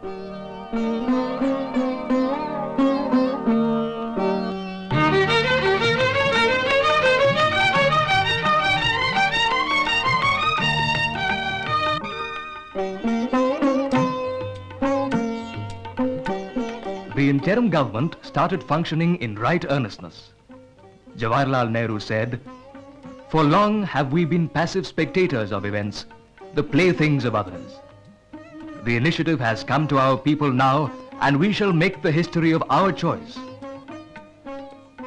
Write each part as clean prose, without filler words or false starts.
The interim government started functioning in right earnestness. Jawaharlal Nehru said, "For long have we been passive spectators of events, the playthings of others. The initiative has come to our people now, and we shall make the history of our choice."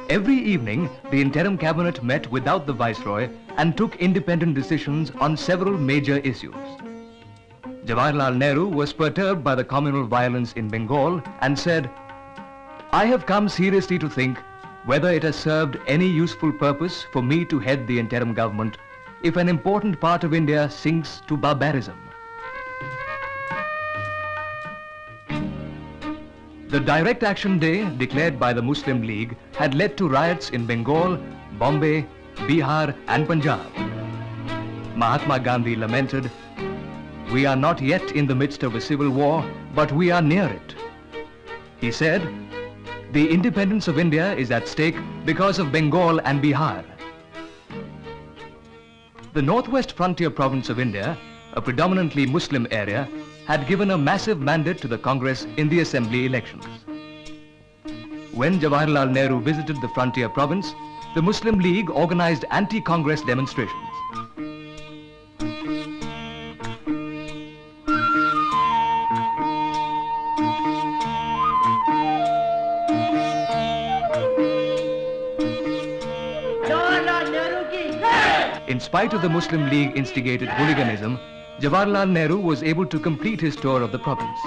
Every evening, the interim cabinet met without the Viceroy and took independent decisions on several major issues. Jawaharlal Nehru was perturbed by the communal violence in Bengal and said, "I have come seriously to think whether it has served any useful purpose for me to head the interim government if an important part of India sinks to barbarism." The Direct Action Day declared by the Muslim League had led to riots in Bengal, Bombay, Bihar and Punjab. Mahatma Gandhi lamented, "We are not yet in the midst of a civil war, but we are near it." He said, "The independence of India is at stake because of Bengal and Bihar." The northwest frontier province of India, a predominantly Muslim area, had given a massive mandate to the Congress in the assembly elections. When Jawaharlal Nehru visited the frontier province, the Muslim League organized anti-Congress demonstrations. In spite of the Muslim League instigated hooliganism, Jawaharlal Nehru was able to complete his tour of the province.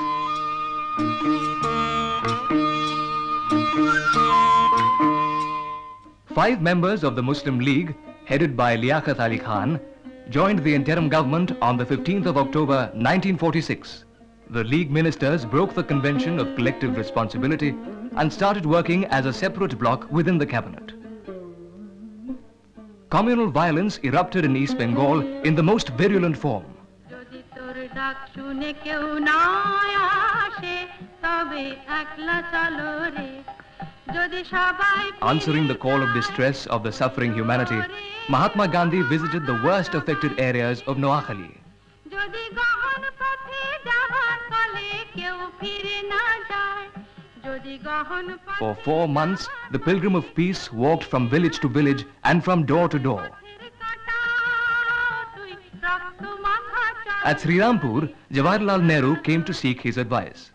Five members of the Muslim League, headed by Liaquat Ali Khan, joined the interim government on the 15th of October 1946. The League ministers broke the convention of collective responsibility and started working as a separate bloc within the cabinet. Communal violence erupted in East Bengal in the most virulent form. Answering the call of distress of the suffering humanity, Mahatma Gandhi visited the worst affected areas of Noakhali. For 4 months, the Pilgrim of Peace walked from village to village and from door to door. At Srirampur, Jawaharlal Nehru came to seek his advice.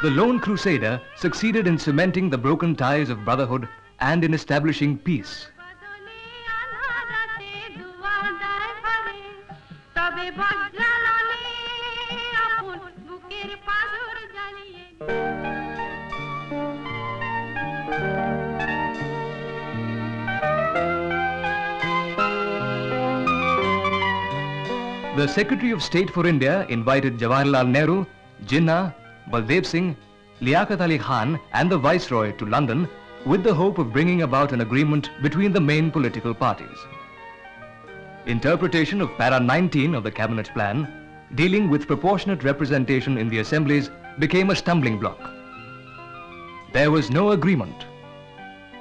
The lone crusader succeeded in cementing the broken ties of brotherhood and in establishing peace. The Secretary of State for India invited Jawaharlal Nehru, Jinnah, Baldev Singh, Liaquat Ali Khan and the Viceroy to London with the hope of bringing about an agreement between the main political parties. Interpretation of Para 19 of the Cabinet Plan, dealing with proportionate representation in the assemblies, became a stumbling block. There was no agreement.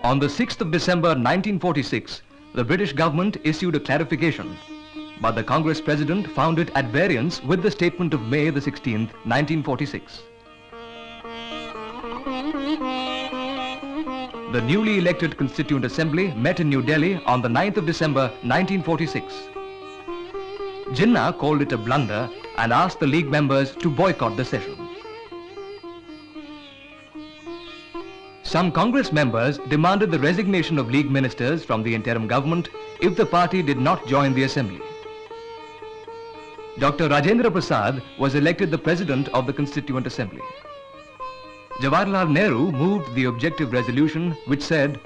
On the 6th of December 1946, the British government issued a clarification, but the Congress President found it at variance with the statement of May the 16th, 1946. The newly elected Constituent Assembly met in New Delhi on the 9th of December 1946. Jinnah called it a blunder and asked the League members to boycott the session. Some Congress members demanded the resignation of League ministers from the interim government if the party did not join the Assembly. Dr. Rajendra Prasad was elected the President of the Constituent Assembly. Jawaharlal Nehru moved the objective resolution which said,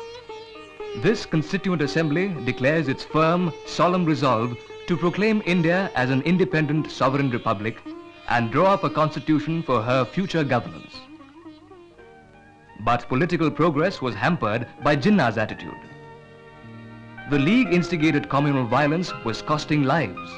"This Constituent Assembly declares its firm, solemn resolve to proclaim India as an independent sovereign republic and draw up a constitution for her future governance. But political progress was hampered by Jinnah's attitude. The League instigated communal violence was costing lives.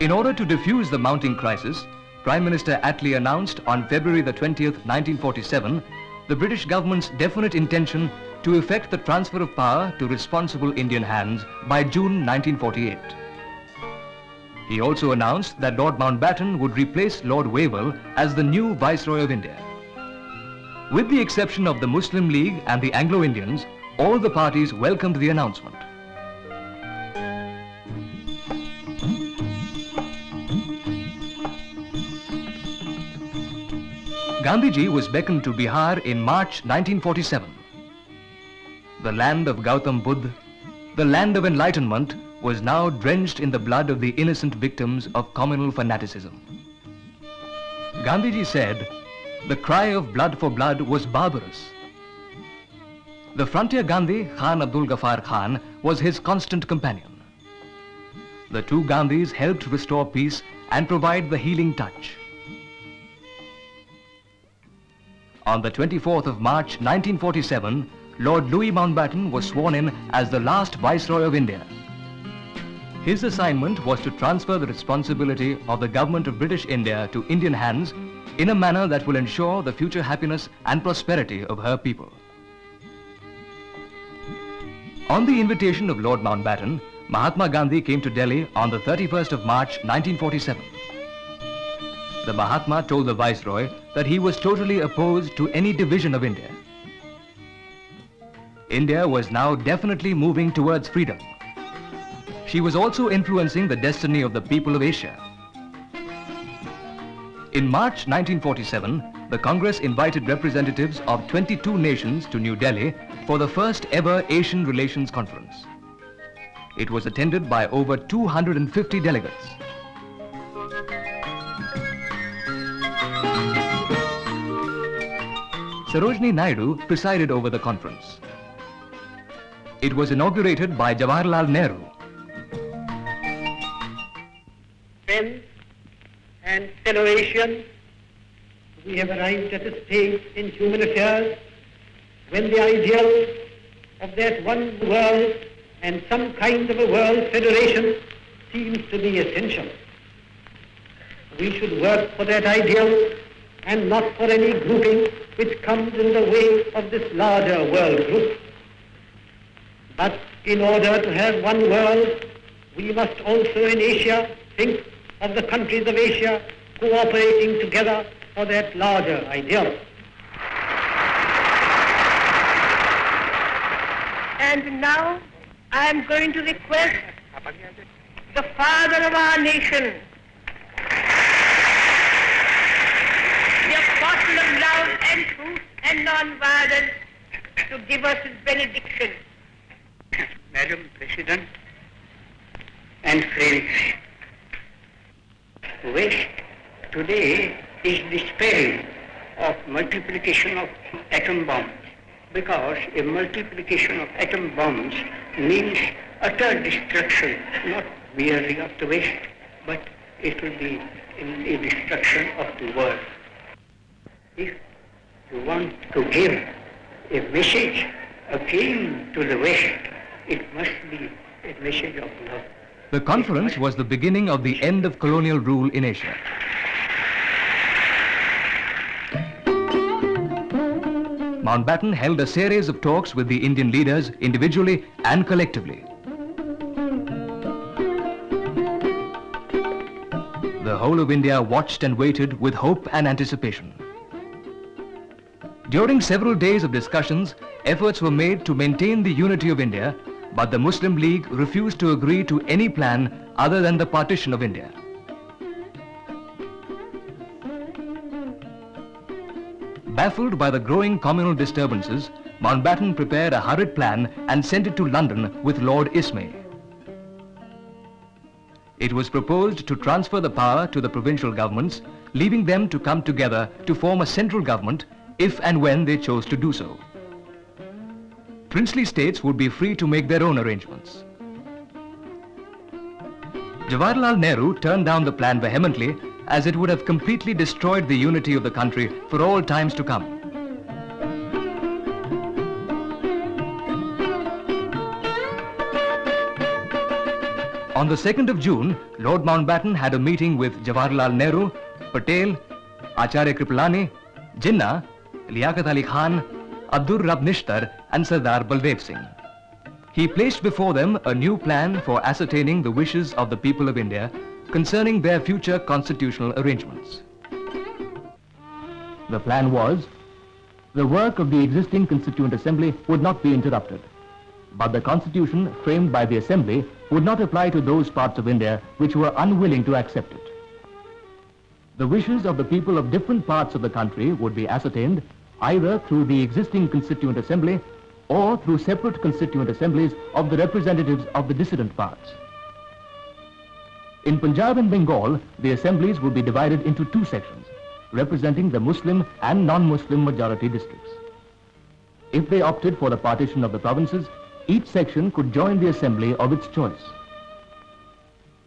In order to defuse the mounting crisis, Prime Minister Attlee announced on February the 20th, 1947, the British government's definite intention to effect the transfer of power to responsible Indian hands by June 1948. He also announced that Lord Mountbatten would replace Lord Wavell as the new Viceroy of India. With the exception of the Muslim League and the Anglo-Indians, all the parties welcomed the announcement. Gandhiji was beckoned to Bihar in March 1947. The land of Gautam Buddha, the land of enlightenment, was now drenched in the blood of the innocent victims of communal fanaticism. Gandhiji said, "The cry of blood for blood was barbarous." The frontier Gandhi, Khan Abdul Ghaffar Khan, was his constant companion. The two Gandhis helped restore peace and provide the healing touch. On the 24th of March 1947, Lord Louis Mountbatten was sworn in as the last Viceroy of India. His assignment was to transfer the responsibility of the government of British India to Indian hands in a manner that will ensure the future happiness and prosperity of her people. On the invitation of Lord Mountbatten, Mahatma Gandhi came to Delhi on the 31st of March 1947. The Mahatma told the Viceroy that he was totally opposed to any division of India. India was now definitely moving towards freedom. She was also influencing the destiny of the people of Asia. In March 1947, the Congress invited representatives of 22 nations to New Delhi for the first ever Asian Relations Conference. It was attended by over 250 delegates. Sarojini Naidu presided over the conference. It was inaugurated by Jawaharlal Nehru. Friends and fellow Asians, we have arrived at a stage in human affairs when the ideal of that one world and some kind of a world federation seems to be essential. We should work for that ideal and not for any grouping which comes in the way of this larger world group. But in order to have one world, we must also in Asia think of the countries of Asia cooperating together for that larger ideal. And now I am going to request the father of our nation, the apostle of love and truth and non-violence, to give us his benediction. Madam President and friends, West today is despairing of multiplication of atom bombs, because a multiplication of atom bombs means utter destruction, not merely of the West, but it will be a destruction of the world. If you want to give a message again to the West, it must be a message of love. The conference was the beginning of the end of colonial rule in Asia. Mountbatten held a series of talks with the Indian leaders individually and collectively. The whole of India watched and waited with hope and anticipation. During several days of discussions, efforts were made to maintain the unity of India, but the Muslim League refused to agree to any plan other than the partition of India. Baffled by the growing communal disturbances, Mountbatten prepared a hurried plan and sent it to London with Lord Ismay. It was proposed to transfer the power to the provincial governments, leaving them to come together to form a central government if and when they chose to do so. Princely states would be free to make their own arrangements. Jawaharlal Nehru turned down the plan vehemently as it would have completely destroyed the unity of the country for all times to come. On the 2nd of June, Lord Mountbatten had a meeting with Jawaharlal Nehru, Patel, Acharya Kripalani, Jinnah, Liaquat Ali Khan, Abdur Rab Nishtar and Sardar Baldev Singh. He placed before them a new plan for ascertaining the wishes of the people of India concerning their future constitutional arrangements. The plan was, the work of the existing Constituent Assembly would not be interrupted, but the constitution framed by the Assembly would not apply to those parts of India which were unwilling to accept it. The wishes of the people of different parts of the country would be ascertained either through the existing Constituent Assembly or through separate Constituent Assemblies of the representatives of the dissident parts. In Punjab and Bengal, the assemblies would be divided into two sections, representing the Muslim and non-Muslim majority districts. If they opted for the partition of the provinces, each section could join the assembly of its choice.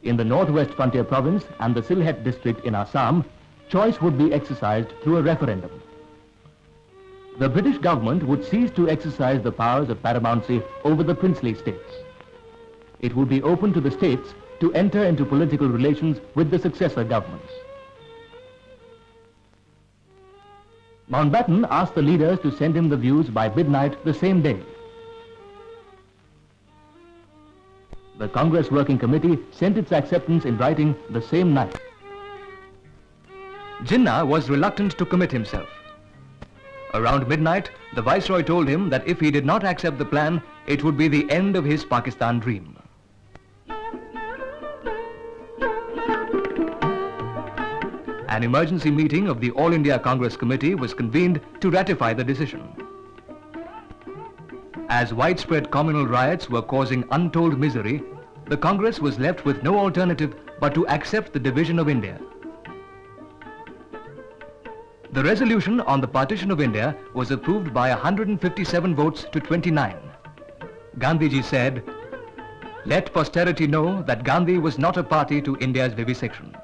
In the Northwest Frontier Province and the Sylhet district in Assam, choice would be exercised through a referendum. The British government would cease to exercise the powers of paramountcy over the princely states. It would be open to the states to enter into political relations with the successor governments. Mountbatten asked the leaders to send him the views by midnight the same day. The Congress Working Committee sent its acceptance in writing the same night. Jinnah was reluctant to commit himself. Around midnight, the Viceroy told him that if he did not accept the plan, it would be the end of his Pakistan dream. An emergency meeting of the All India Congress Committee was convened to ratify the decision. As widespread communal riots were causing untold misery, the Congress was left with no alternative but to accept the division of India. The resolution on the partition of India was approved by 157 votes to 29. Gandhiji said, "Let posterity know that Gandhi was not a party to India's vivisection."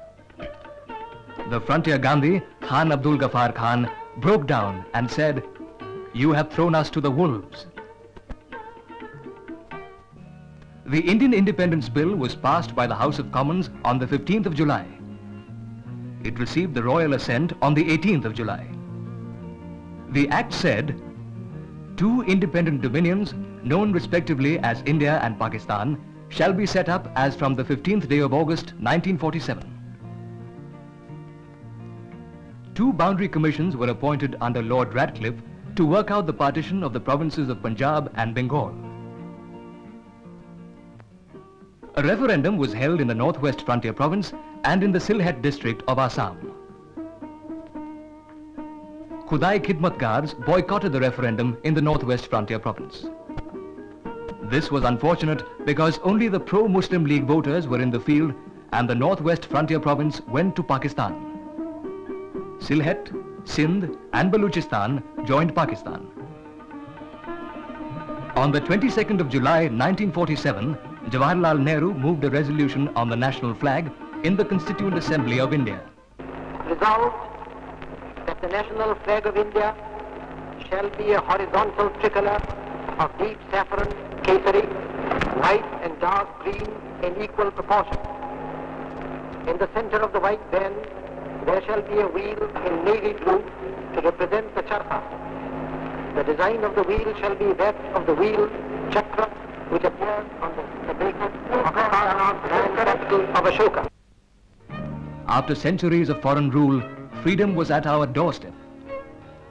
The frontier Gandhi, Khan Abdul Ghaffar Khan, broke down and said, "You have thrown us to the wolves." The Indian Independence Bill was passed by the House of Commons on the 15th of July. It received the royal assent on the 18th of July. The act said, two independent dominions, known respectively as India and Pakistan, shall be set up as from the 15th day of August 1947. Two boundary commissions were appointed under Lord Radcliffe to work out the partition of the provinces of Punjab and Bengal. A referendum was held in the Northwest Frontier Province and in the Sylhet district of Assam. Khudai Khidmatgars boycotted the referendum in the Northwest Frontier Province. This was unfortunate because only the pro-Muslim League voters were in the field and the Northwest Frontier Province went to Pakistan. Sylhet, Sindh and Baluchistan joined Pakistan. On the 22nd of July 1947, Jawaharlal Nehru moved a resolution on the national flag in the Constituent Assembly of India. Resolved that the national flag of India shall be a horizontal tricolour of deep saffron, kesari, white and dark green in equal proportion. In the center of the white band, there shall be a wheel in navy blue to represent the charkha. The design of the wheel shall be that of the wheel chakra which appears on the basis of the grand capital of Ashoka. After centuries of foreign rule, freedom was at our doorstep.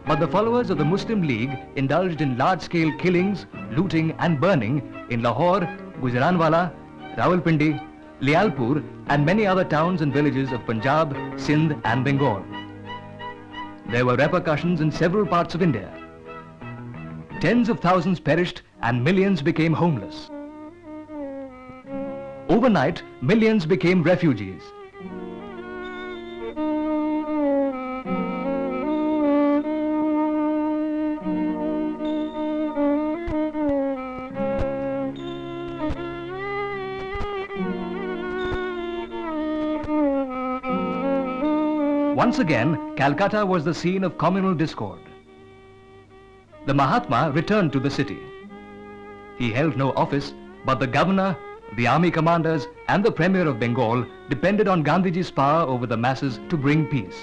But the followers of the Muslim League indulged in large-scale killings, looting and burning in Lahore, Gujranwala, Rawalpindi, Lialpur and many other towns and villages of Punjab, Sindh and Bengal. There were repercussions in several parts of India. Tens of thousands perished and millions became homeless. Overnight, millions became refugees. Once again, Calcutta was the scene of communal discord. The Mahatma returned to the city. He held no office, but the governor, the army commanders and the Premier of Bengal depended on Gandhiji's power over the masses to bring peace.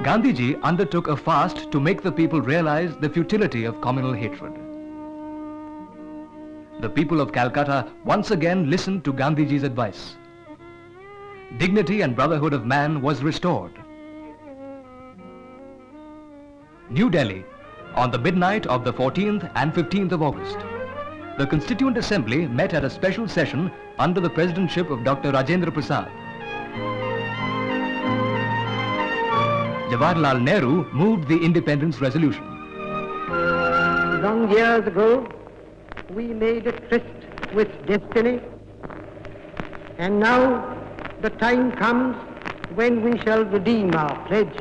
Gandhiji undertook a fast to make the people realize the futility of communal hatred. The people of Calcutta once again listened to Gandhiji's advice. Dignity and brotherhood of man was restored. New Delhi, on the midnight of the 14th and 15th of August. The Constituent Assembly met at a special session under the presidentship of Dr. Rajendra Prasad. Jawaharlal Nehru moved the independence resolution. Long years ago, we made a tryst with destiny, and now the time comes when we shall redeem our pledge,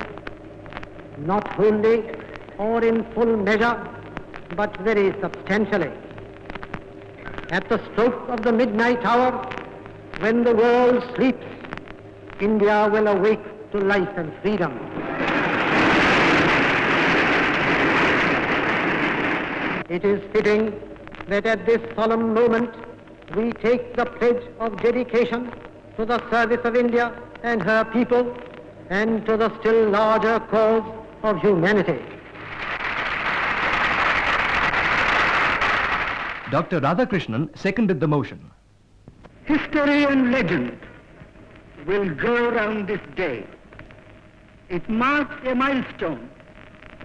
not wholly or in full measure, but very substantially. At the stroke of the midnight hour, when the world sleeps, India will awake to life and freedom. It is fitting that at this solemn moment we take the pledge of dedication to the service of India and her people and to the still larger cause of humanity. Dr. Radhakrishnan seconded the motion. History and legend will go round this day. It marks a milestone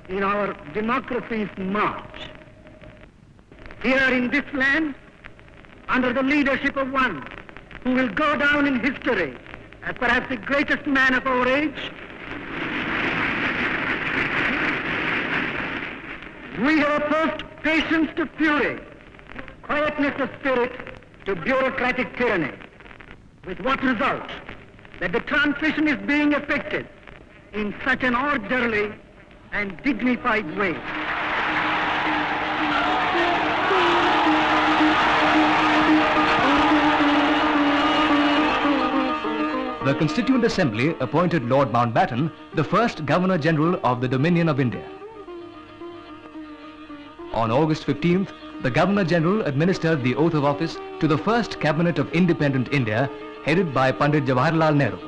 in our democracy's march. Here in this land, under the leadership of one who will go down in history as perhaps the greatest man of our age, we have opposed patience to fury, quietness of spirit to bureaucratic tyranny. With what result? That the transition is being effected in such an orderly and dignified way. The Constituent Assembly appointed Lord Mountbatten the first Governor-General of the Dominion of India. On August 15th, the Governor-General administered the oath of office to the first Cabinet of Independent India, headed by Pandit Jawaharlal Nehru.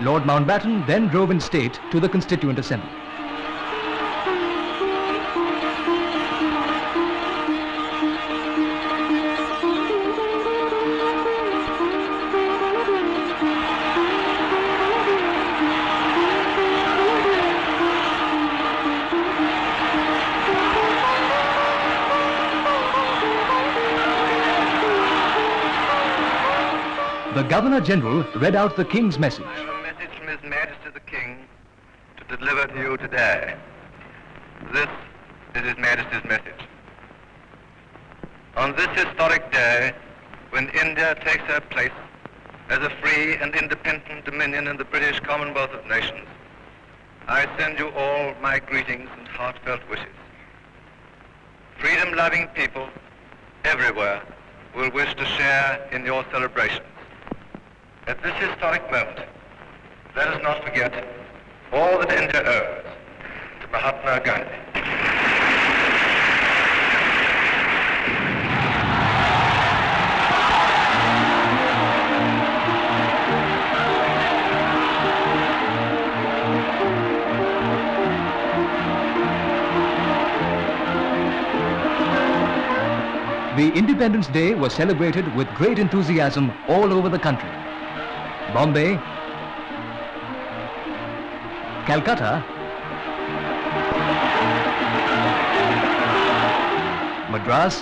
Lord Mountbatten then drove in state to the Constituent Assembly. The Governor-General read out the King's message. I have a message from His Majesty the King to deliver to you today. This is His Majesty's message. On this historic day, when India takes her place as a free and independent dominion in the British Commonwealth of Nations, I send you all my greetings and heartfelt wishes. Freedom-loving people everywhere will wish to share in your celebrations. At this historic moment, let us not forget all that India owes to Mahatma Gandhi. The Independence Day was celebrated with great enthusiasm all over the country. Bombay, Calcutta, Madras,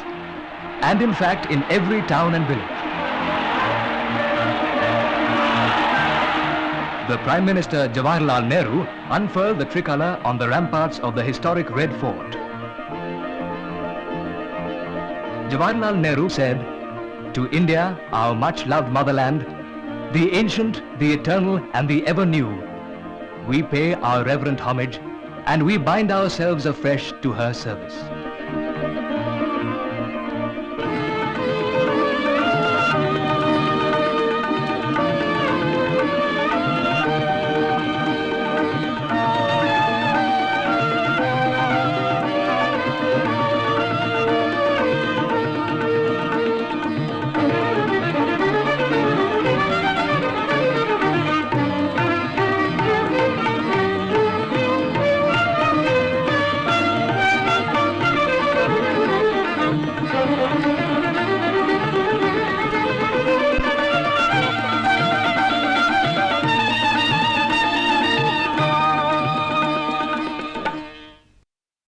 and in fact in every town and village. The Prime Minister Jawaharlal Nehru unfurled the tricolour on the ramparts of the historic Red Fort. Jawaharlal Nehru said, To India, our much-loved motherland, the ancient, the eternal, and the ever-new, we pay our reverent homage and we bind ourselves afresh to her service.